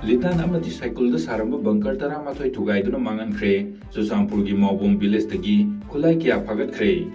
Litan amati cycle da saramba bunker tara mathoi thugaiduna mangankre Chusampur gi Maubom village tagi khulai kya phagatkre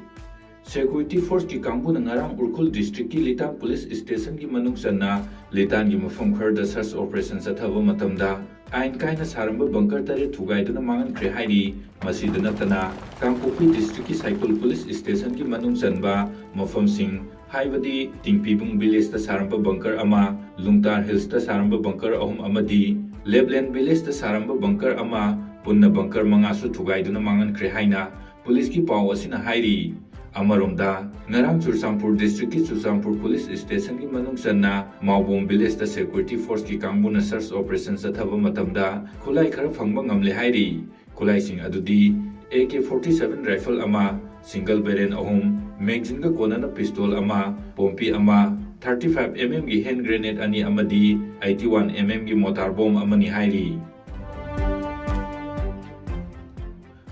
Security force ki kangbu na ngarang Urkhul district ki Litan police station ki manung sanna Litan gi mafam kharda search operation sathaba matamda ain kaina saramba bunker tare thugaiduna mangankre hairi masidana Tana Kangpopi district ki cycle police station ki manung sanba mafam sing Haibadi Tingpibung village ta saramba bunker ama Lungtar hills ta saramba bunker ahum amadi Lebland village ta saramba bunker ama punna bunker mangasu thugaiduna mangankre haina police ki paw asina hairi Amaromda ngarang Chusampur district ki Chusampur police station ki manung sanna Maubom village ta security force ki kangbu na search operation sathaba matamda khulai khara phangba ngamle hairi khulai sing adudi AK-47 rifle ama single barrel ahum magazine ka konana pistol ama pompi ama 35mm gi hand grenade ani amadi 81mm gi mortar bomb amani hairi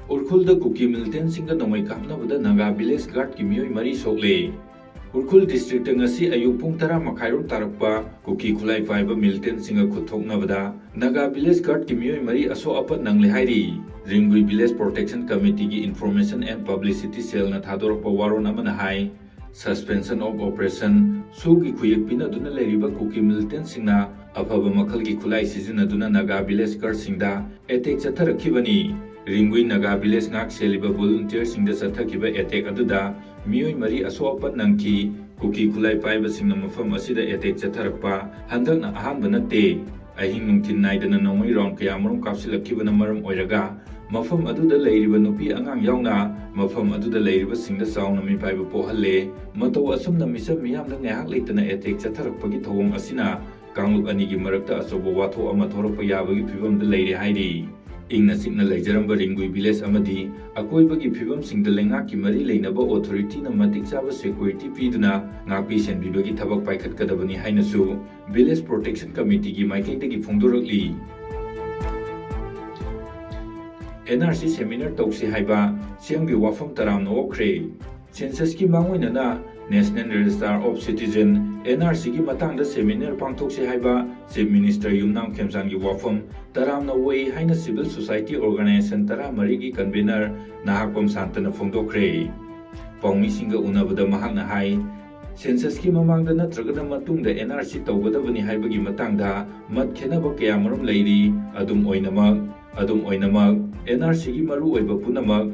Urkhul da Kuki militant singa nomai Kapnaba Naga village guard ki Miot mari Sokle Urkhul district ngasi ayuk pung 10 makhairon tarakpa Kuki khulai paiba militant singa khuthoknabada Naga village guard ki Miot mari aso apat nangle hairi Ringui village protection committee ki information and publicity cell na thadorpa waron amana hai suspension of operation sugi khuyek pina duna leriba Kuki militant singna afaba makhal ki khulai sizina duna Naga village guard singda attack chatharakibani Ringui Naga village ngak seliba volunteer singda chathakiba attack aduda Miot mari aso apat nangki Kuki khulai paiba singna mafam asida attack chatharakpa handakna ahanba natte ahing nungthin naidana nomai round kaya marum kapsilakibana maram oiraga mafam aduda leiriba nupi angang yauna mafam aduda leiriba singda sauna mi paiba pohalle mataw asumna misa miyamna ngahak leitana attack chatharakpagi thawong asina kangluk ani gi marakta asobo watho ama thorakpa yabagi phibamda leire hairi ingna sikna leijaramba Ringui village amadi akoibagi phibam singda lengak ki mari leinaba authority na matik chaba security piduna ngakpi senbibagi thabak paikhatkadabani hainasu village protection committee gi maikaidagi phongdorakli NRC seminar tausi haiba siangbi wafam taramna Otkhre census ki mangoinana National Register of Citizen NRC ki matangda seminar pangthokse haiba Chief Minister Yumnam Khemsang gi wafam taramna wei haina civil society organization tara mari gi convener nahakpam santana phongdokre pawmi singa unabada mahakna hai census ki mamangda natragada matungda NRC tawgadabani haibagi matangda mat khenaba kayamarum leiri adum oinamak NRC gi maru oiba punamak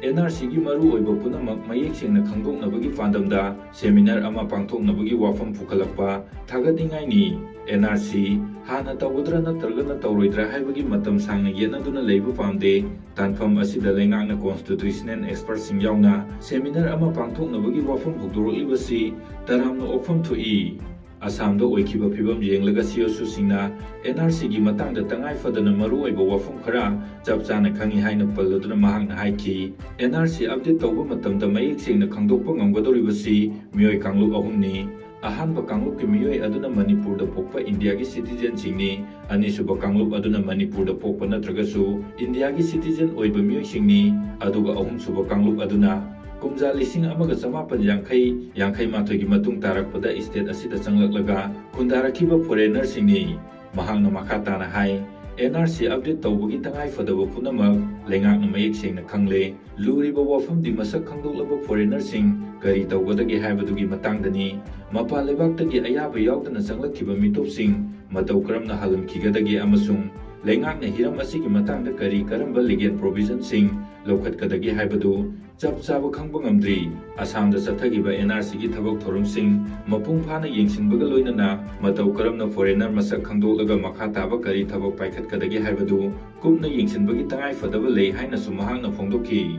NRC gi maru oiba punamak mayek sengna khangdoknabagi fandamda seminar ama pangthoknabagi wafam pukhalakpa thagadingai ni NRC hana tawudra natragana tawroidra haibagi matam sangna yenaduna leiba pamde tanfam asida lengakna constitutional expert sing yauna seminar ama pangthoknabagi wafam hukdorolibasi taramna ofam thoi Assam da oikiba phibam yenglaga CSU singna NRC gi matangda tangai fadana maru oiba wafam khara chapchana khangi haina palladuna mahakna haiki NRC update tawba matamda mayek sengna khangdokpa ngamgadoribasi Miot kangluk ahumni ahanba kangluk ki Miot aduna Manipur da pokpa India gi citizen singni anisuba kangluk aduna Manipur da pokpa natragasu India gi citizen oiba Miot singni aduga ahum suba kangluk aduna Kumja lising amaga samapan yangkai matoi gi matung tarakpada state asida changlaklaga kundarakiba foreigner singni mahangna makhatana hai NRC update tawbagi tangai fadaba punamak lengakna mayek sengna khangle luriba wafam di masak khangdoklaba foreigner sing kari tawgadagi haibadugi matangdani mapa lebaktagi ayaba yaudana changlakiba mitopsing mataw karamna halamkigadagi amasung lengakna hiram asigi matangda kari karamba legal provision sing lokhatkadagi haibadu chap chaba khangba ngamdri Assamda chathagiba NRC gi thabak thorumsing mapung phana yengsinbaga loinana mataw karamna foreigner masak khangdoklaga makha taba kari thabak paikhatkadagi haibadu kupna yengsinbagi tangai fadaba lei haina sumahangna phongdokhi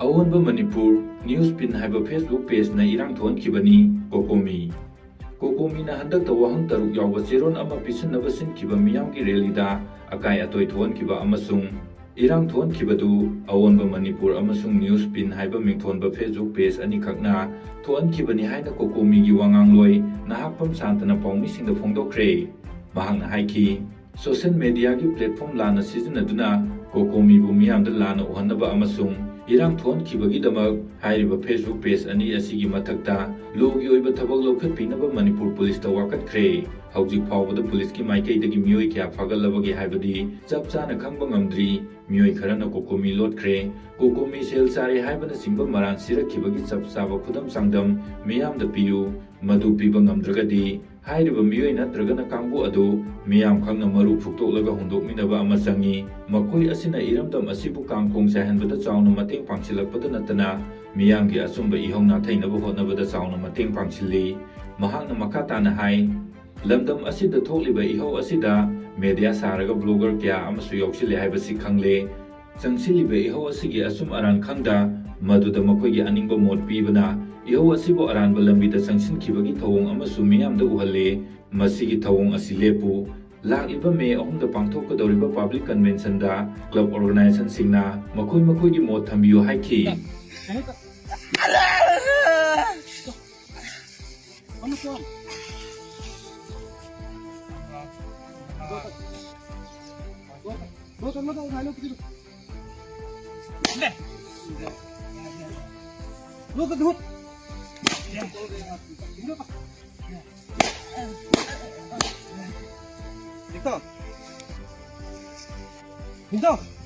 Awanba Manipur Newspin haiba Facebook page na irang thonkibani Kokomi na handak tawahang taruk yawba cheron ama pisanaba sinkiba miyamgi relida akai atoi thonkhiba amasung irang thonkibadu Awanba Manipur amasung Newspin haiba mingthonba Facebook page ani khakna thonkibani haina Kokomi gi wangangloi nahakpam santana pawmi singda phongdokre mahangna haiki social media gi platform lana seasonaduna Kokomi bu miyamda lana uhannaba amasung irang thon khibagidamag hairiba Facebook page ani asigi mathakta logi oiba thabak lokhatpinaba Manipur police ta wakatkre hawjik phawbada police ki maikaidagi mioi kya phagalabagi haibadi chap chana khangba ngamdri mioi kharana kokomi lotkre kokomi sel sari haibana singba maran sirakhibagi chap chaba khudam sangdam miyam da piyu madu piba ngamdragadi hairiba mioi natragana kangbu adu miyam khangna maru phuktoklaga hondokminaba ama changi makoi asina iramdam asibu kangkhong sahanbada chawna mateng pangsilakpada natana miyamgi asumba ihongna thainaba hotnabada chawna mateng pangsilli mahakna makatana hai lamdam asida thokliba iho asida media saraga blogger kya amasu yoksile haibasi khangle changsiliba iho asigi asum aran khangda maduda makoigi aningba mot pibana iho asibo aranba lambida changsin khibagi thawong amasu miyamda uhalle masigi thawong asi lepu lakliba me ahumda pangthokadoriba public convention da club organization singna makoigi mot thambiyo haiki Victor!